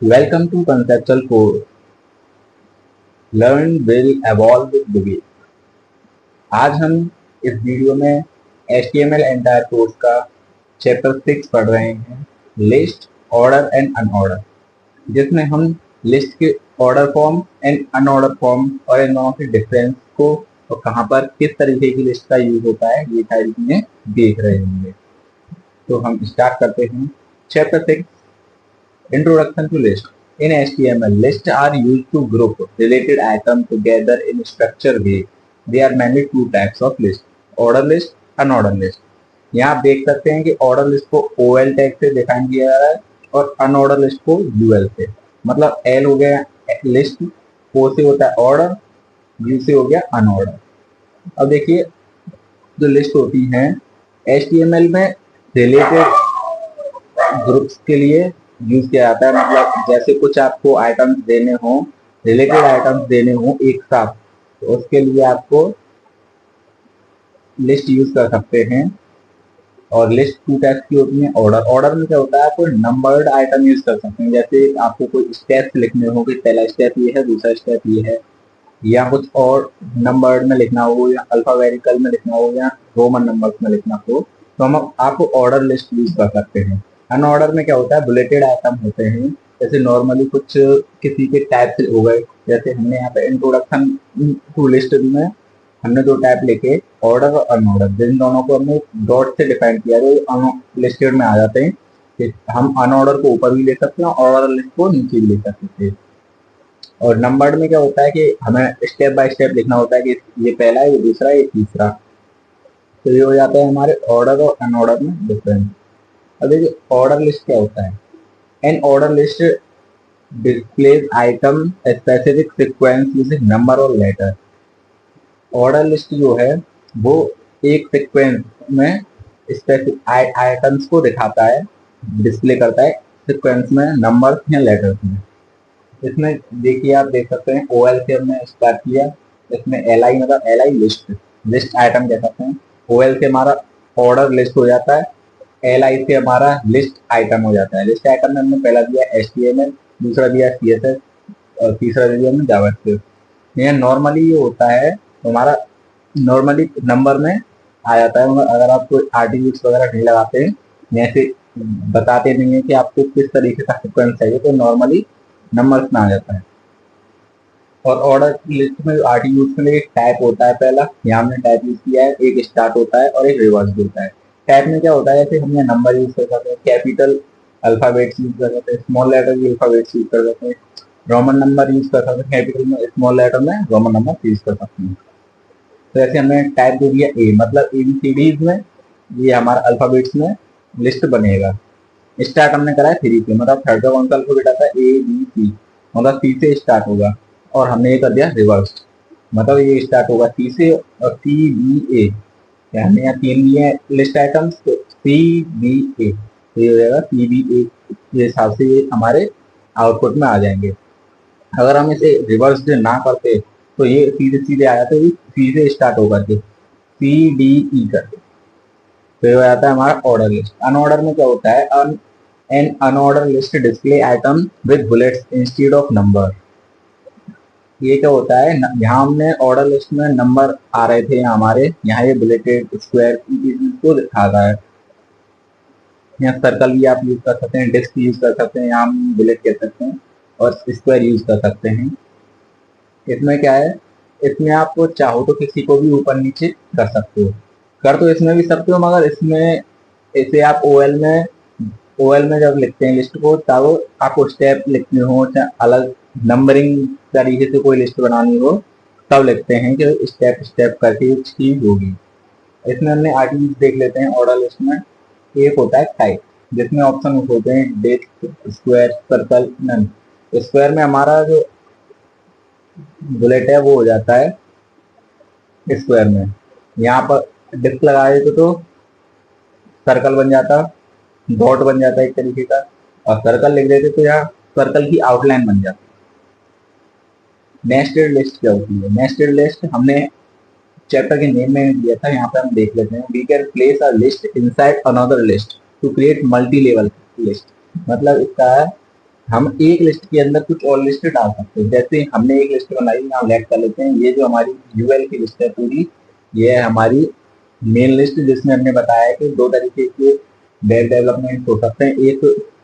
Welcome to Conceptual Code. Learn will evolve with Boogie. आज हम इस वीडियो में HTML एंटायर कोर्स का चैप्टर 6 पढ़ रहे हैं, लिस्ट, ऑर्डर एंड अनऑर्डर, जिसमें हम लिस्ट के order form and unordered form और इन दोनों के डिफरेंस को और कहाँ पर किस तरीके की लिस्ट का यूज होता है ये सारी चीजें देख रहे होंगे। तो हम स्टार्ट करते हैं। Chapter 6, Introduction to list. In HTML, lists are used to group related items together in structured way. There are mainly two types of list: order list, unordered list. यहाँ आप देख सकते हैं कि order list को OL tag से define किया जा रहा है और unorder list को UL से। मतलब L हो गया लिस्ट, O से होता है ऑर्डर, U से हो गया अनऑर्डर। अब देखिए जो लिस्ट होती हैं HTML में रिलेटेड ग्रुप्स के लिए यूज किया जाता है। मतलब जैसे कुछ आपको आइटम्स देने हो, रिलेटेड आइटम्स देने हो एक साथ, तो उसके लिए आपको लिस्ट यूज कर सकते हैं। और लिस्ट टू टाइप्स की होती है। ऑर्डर में क्या होता है, आपको नंबर्ड आइटम यूज कर सकते हैं। जैसे आपको कोई स्टेप्स लिखने हो कि पहला स्टेप ये है, दूसरा स्टेप ये है, या कुछ और नंबर्ड में लिखना हो, या अल्फाबेटिकल में लिखना हो, या रोमन नंबर्स में लिखना हो, तो हम आपको ऑर्डर लिस्ट यूज कर सकते हैं। अनऑर्डर में क्या होता है, बुलेटेड आइटम होते हैं। जैसे नॉर्मली कुछ किसी के टाइप हो गए, जैसे हमने यहाँ पे इंट्रोडक्शन टू लिस्ट में हमने दो टाइप लिखे, ऑर्डर और अनऑर्डर, जिन दोनों को हमने डॉट से डिफाइन किया तो लिस्टेड में आ जाते हैं। कि हम अनऑर्डर को ऊपर भी ले सकते हैं और ऑर्डर लिस्ट को नीचे भी ले सकते हैं। और नंबर्ड में क्या होता है कि हमें स्टेप बाय स्टेप लिखना होता है कि ये पहला है, ये दूसरा है, ये तीसरा। तो ये हो जाता है हमारे ऑर्डर और अनऑर्डर में डिफरेंस। अब देखिए ऑर्डर लिस्ट क्या होता है। An order list displays item specific sequence using number और लेटर। ऑर्डर लिस्ट जो है वो एक सीक्वेंस में स्पेसिफिक आइटम्स को दिखाता है, डिस्प्ले करता है सीक्वेंस में नंबर या लेटर्स में। इसमें देखिए आप देख सकते हैं OL से हमने स्टार्ट किया। इसमें LI मतलब LI लिस्ट आइटम कह सकते हैं। OL से हमारा ऑर्डर लिस्ट हो जाता है, LI से हमारा लिस्ट आइटम हो जाता है। लिस्ट आइटम में हमने पहला दिया HTML, दूसरा दिया CSS और तीसरा दिया हमने जावास्क्रिप्ट। यह नॉर्मली ये होता है तो हमारा नॉर्मली नंबर में आ जाता है। मगर अगर आप कोई आर्टिफिक्स वगैरह नहीं लगाते हैं, जैसे बताते नहीं है कि आपको किस तरीके का सिक्वेंस चाहिए, तो नॉर्मली नंबर्स में आ जाता है। और ऑर्डर लिस्ट में आर्टिट्यूड्स में एक टाइप होता है। पहला यहाँ हमने टाइप यूज किया है, एक स्टार्ट होता है और एक रिवर्स होता है। टाइप में क्या होता है, जैसे हमने नंबर यूज कर सकते हैं, कैपिटल अल्फाबेट्स यूज कर सकते हैं, स्मॉल लेटर की अल्फाबेट्स यूज कर सकते हैं, रोमन नंबर यूज कर सकते हैं, कैपिटल में, स्मॉल लेटर में रोमन नंबर यूज कर सकते हैं। तो ऐसे हमने टाइप दे दिया ए, मतलब ABCDs में ये हमारा अल्फाबेट्स में लिस्ट बनेगा। स्टार्ट हमने करा है 3 से, मतलब थर्ड का कौन सा अल्फाबेट आता है, ABC, मतलब C से स्टार्ट होगा। और हमने ये कर दिया रिवर्स, मतलब ये स्टार्ट होगा C से और CBA। हमने यहाँ 3 दिए लिस्ट आइटम्स, तो CBA, तो ये हो जाएगा CBA। ये हिसाब से ये हमारे आउटपुट में आ जाएंगे। अगर हम इसे रिवर्स ना करते तो ये सीधे सीधे आ जाते, C से स्टार्ट होगा CDE करके, तो ये हो जाता है हमारा ऑर्डर लिस्ट। अनऑर्डर में क्या होता है, an unordered list display item with bullets instead of number. ये क्या होता है, यहाँ हमने ऑर्डर लिस्ट में नंबर आ रहे थे हमारे, यहाँ ये बुलेटेड स्क्वायर को दिखाता है। यहाँ सर्कल भी आप यूज कर सकते हैं, डिस्क यूज कर सकते हैं, यहाँ हम बुलेट कह सकते हैं, और स्क्वायर यूज कर सकते हैं। इसमें क्या है, इसमें आप चाहो तो किसी को भी ऊपर नीचे कर सकते हो, कर तो इसमें भी सकते हो, मगर इसमें इसे आप OL में जब लिखते हैं लिस्ट को, तब आपको स्टेप लिखने हो, चाहे अलग नंबरिंग तरीके से कोई लिस्ट बनानी हो, तब लिखते हैं कि स्टेप स्टेप करके चीज होगी। इसमें हमने आर्टिकल्स देख लेते हैं। ऑर्डर लिस्ट में एक होता है टाइप, जिसमें ऑप्शन होते हैं disc, square, circle, none. Square में हमारा जो बुलेट है वो हो जाता है स्क्वायर में। यहाँ पर डिस्क लगा देते तो सर्कल बन जाता, डॉट बन जाता है एक तरीके का, और सर्कल लिख देते तो यहाँ सर्कल की आउटलाइन बन जाती है। नेस्टेड लिस्ट क्या होती है, नेस्टेड लिस्ट हमने चैप्टर के नेम में दिया था, यहाँ पे हम देख लेते हैं। We can place a list inside another list to create multi level list. मतलब इसका है हम एक लिस्ट के अंदर कुछ और लिस्ट डाल सकते हैं। जैसे हमने एक लिस्ट बनाई, यहाँ लेट कर लेते हैं, ये जो हमारी यूएल की लिस्ट है पूरी, ये है हमारी मेन लिस्ट, जिसमें हमने बताया है कि दो तरीके के वेब डेवलपमेंट हो सकते हैं, एक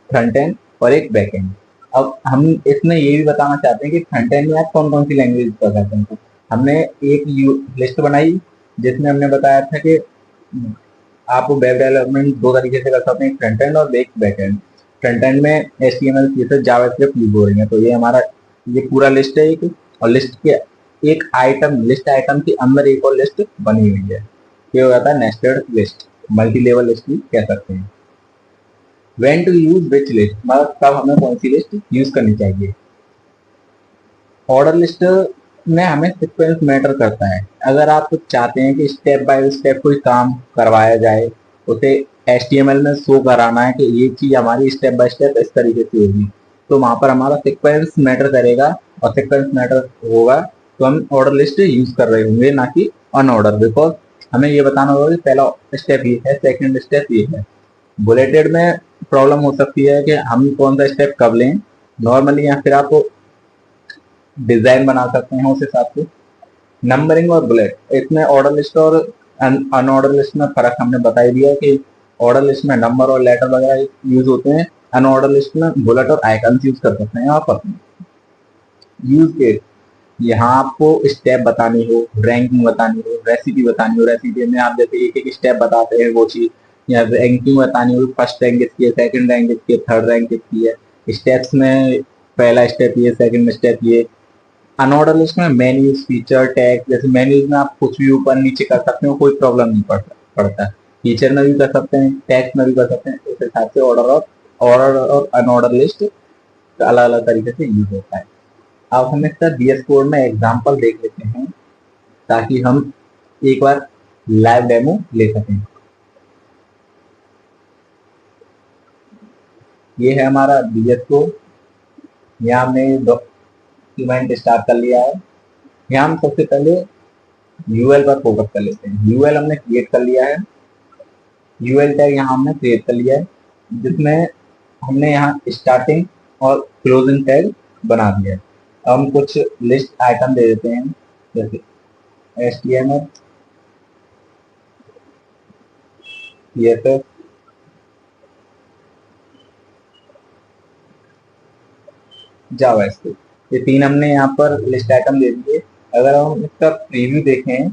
फ्रंट एंड और एक बैक एंड। अब हम इसमें ये भी बताना चाहते हैं कि फ्रंट एंड में आप कौन कौन सी लैंग्वेज कर सकते हैं। हमने एक लिस्ट बनाई जिसमें हमने बताया था कि आप वेब डेवलपमेंट दो तरीके से कर सकते हैं, फ्रंट एंड और बैक एंड। फ्रंट एंड में HTML CSS जावास्क्रिप्ट यूज हो रही है, तो ये हमारा ये पूरा लिस्ट है एक, और लिस्ट के एक आइटम, लिस्ट आइटम के अंदर एक और लिस्ट बनी हुई है, ये हो जाता है nested list, multi level list भी कह सकते हैं। When to use which list, मतलब कब हमें कौन सी लिस्ट यूज करनी चाहिए। ऑर्डर लिस्ट में हमें सीक्वेंस मैटर करता है। अगर आप चाहते हैं कि स्टेप बाय स्टेप कोई काम करवाया जाए, उसे HTML में शो कराना है कि ये चीज हमारी स्टेप बाय स्टेप इस तरीके से होगी, तो वहां पर हमारा सीक्वेंस मैटर करेगा, और सीक्वेंस मैटर होगा तो हम ऑर्डर लिस्ट यूज कर रहे होंगे, ना कि अनऑर्डर। बिकॉज हमें ये बताना होगा कि पहला स्टेप ये है, सेकेंड स्टेप ये है। बुलेटेड में प्रॉब्लम हो सकती है कि हम कौन सा स्टेप कब लें नॉर्मली, या फिर आप डिजाइन बना सकते हैं उस हिसाब से। नंबरिंग और बुलेट, इसमें ऑर्डर लिस्ट और अनऑर्डर लिस्ट में फर्क हमने बता ही दिया कि ऑर्डर लिस्ट में नंबर और लेटर वगैरह यूज होते हैं, अनऑर्डर लिस्ट में बुलेट और आइकन्स यूज कर सकते हैं आप अपने। यूज केस, यहाँ आपको स्टेप बतानी हो, रैंकिंग बतानी हो, रेसिपी बतानी हो, रेसिपी में आप जैसे एक एक स्टेप बताते हैं वो चीज, या रैंकिंग बतानी हो, फर्स्ट रैंक किसकी है, सेकंड रैंक किसकी है, थर्ड रैंक किसकी है, स्टेप्स में पहला स्टेप ये, सेकंड स्टेप ये। अनऑर्डर लिस्ट में मेन्यूज, फीचर, टैग, जैसे मेन्यूज में आप कुछ भी ऊपर नीचे कर सकते हो, कोई प्रॉब्लम नहीं पड़ता। फीचर में भी कर सकते हैं, टैग में भी कर सकते हैं, इस हिसाब से ऑर्डर और अनऑर्डर लिस्ट अलग अलग तरीके से यूज होता है। अब हम इसका VS कोड में एग्जांपल देख लेते हैं, ताकि हम एक बार लाइव डेमो ले सकें। ये है हमारा VS कोड, यहाँ हमने डॉक्यूमेंट स्टार्ट कर लिया है। यहाँ हम सबसे पहले यूएल पर फोकस कर लेते हैं। यूएल हमने क्रिएट कर लिया है, यूएल टैग यहाँ हमने क्रिएट कर लिया है, जिसमें हमने यहाँ स्टार्टिंग और क्लोजिंग टैग बना दिया है। अब हम कुछ लिस्ट आइटम दे देते हैं, जैसे HTML, CSS, जावास्क्रिप्ट, ये तीन हमने यहाँ पर लिस्ट आइटम दे दिए। अगर हम इसका प्रीव्यू देखें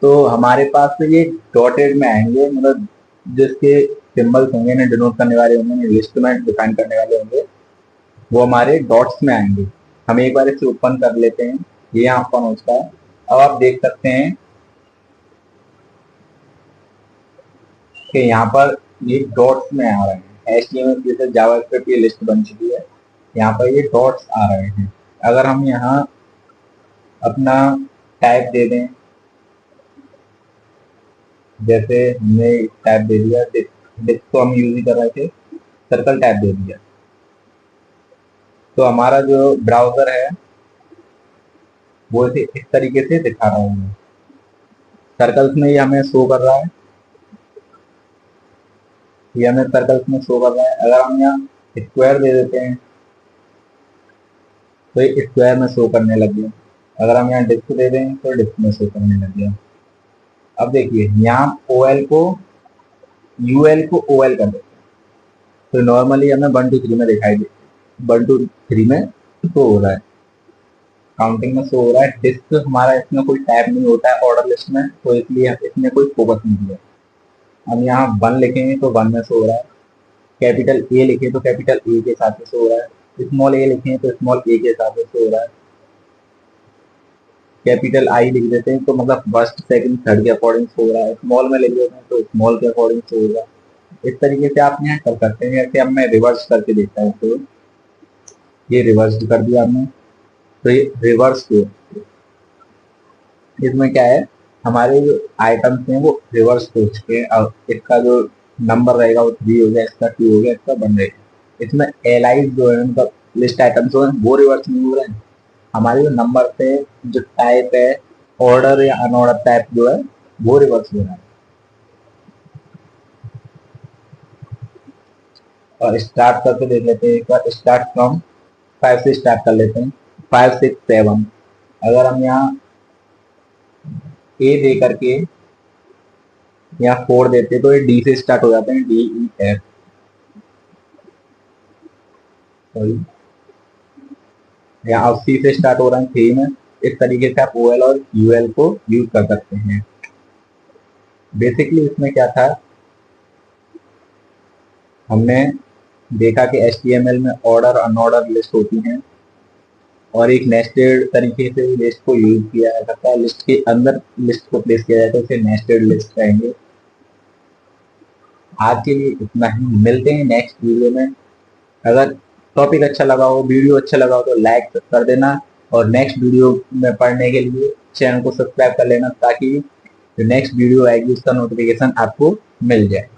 तो हमारे पास तो ये डॉटेड में आएंगे, मतलब जिसके सिंबल्स होंगे ना डिनोट करने वाले होंगे, लिस्ट में डिफाइन करने वाले होंगे, वो हमारे डॉट्स में आएंगे। हम एक बार इसे ओपन कर लेते हैं, ये यहाँ ओपन हो चुका है। अब आप देख सकते हैं कि यहाँ पर ये डॉट्स में आ रहे हैं। HTML जैसे जावास्क्रिप्ट की लिस्ट बन चुकी है, यहाँ पर ये डॉट्स आ रहे हैं। अगर हम यहाँ अपना टाइप दे दें, जैसे हमने टाइप दे दिया, डिस्क तो हम यूज ही कर रहे थे, सर्कल टाइप दे दिया, तो हमारा जो ब्राउजर है वो इसे इस तरीके से दिखा रहा हूँ। सर्कल्स में ये हमें शो कर रहा है, ये हमें सर्कल्स में शो कर रहा है। अगर हम यहाँ स्क्वायर दे देते हैं तो ये स्क्वायर में शो करने लग गया। अगर हम यहाँ डिस्क दे दें तो डिस्क में शो करने लग गया। अब देखिए यहाँ OL को UL को OL कर देते हैं, तो नॉर्मली हमें 1 2 3 में दिखाई दे, 1 2 3 में शो हो रहा है, काउंटिंग में शो हो रहा है। डिस्क हमारा इसमें कोई टैब नहीं होता है ऑर्डर लिस्ट में, तो इसलिए इसमें कोई फोकस नहीं दिया। हम यहाँ 1 लिखेंगे तो 1 में शो हो रहा है, कैपिटल A लिखे तो कैपिटल A के साथ में शो हो रहा है, स्मॉल a लिखे तो स्मॉल a के साथ में शो हो रहा है, कैपिटल I लिख देते हैं तो मतलब फर्स्ट सेकंड थर्ड के अकॉर्डिंग शो हो रहा है, स्मॉल में लिख देते हैं तो स्मॉल के अकॉर्डिंग शो होगा। इस तरीके से आप यहाँ कर सकते हैं। जैसे अब मैं रिवर्स करके देखता हूँ, तो ये रिवर्स कर दिया हमने, तो ये रिवर्स को, इसमें क्या है, हमारे जो आइटम्स हैं वो रिवर्स हो चुके हैं। अब इसका जो नंबर रहेगा वो 3 हो गया, इसका 2 हो गया, इसका 1 रहेगा। इसमें एलाइज जो है उनका लिस्ट आइटम्स जो है वो रिवर्स नहीं हो रहे हैं। हमारे जो नंबर है, जो टाइप है, ऑर्डर या अनऑर्डर टाइप जो है वो रिवर्स हो रहा है। और स्टार्ट करके देख लेते हैं एक बार। स्टार्ट फ्रॉम 5 से स्टार्ट कर लेते हैं, 5 6 7। अगर हम यहाँ ए दे करके यहाँ 4 देते तो ये डी से स्टार्ट हो जाते हैं, डी ई एफ, सॉरी यहाँ सी से स्टार्ट हो रहा है 3 में। इस तरीके से आप ओ एल और यू एल को यूज कर सकते हैं। बेसिकली इसमें क्या था, हमने देखा कि HTML में ऑर्डर अनऑर्डर लिस्ट होती हैं और एक नेस्टेड तरीके से लिस्ट को यूज किया जा सकता है। लिस्ट के अंदर लिस्ट को प्लेस किया जाए तो उसे नेस्टेड लिस्ट कहेंगे। आज के लिए इतना ही, मिलते हैं नेक्स्ट वीडियो में। अगर टॉपिक अच्छा लगा हो, वीडियो अच्छा लगा हो तो लाइक कर देना और नेक्स्ट वीडियो में पढ़ने के लिए चैनल को सब्सक्राइब कर लेना ताकि जो नेक्स्ट वीडियो आएगी उसका नोटिफिकेशन आपको मिल जाए।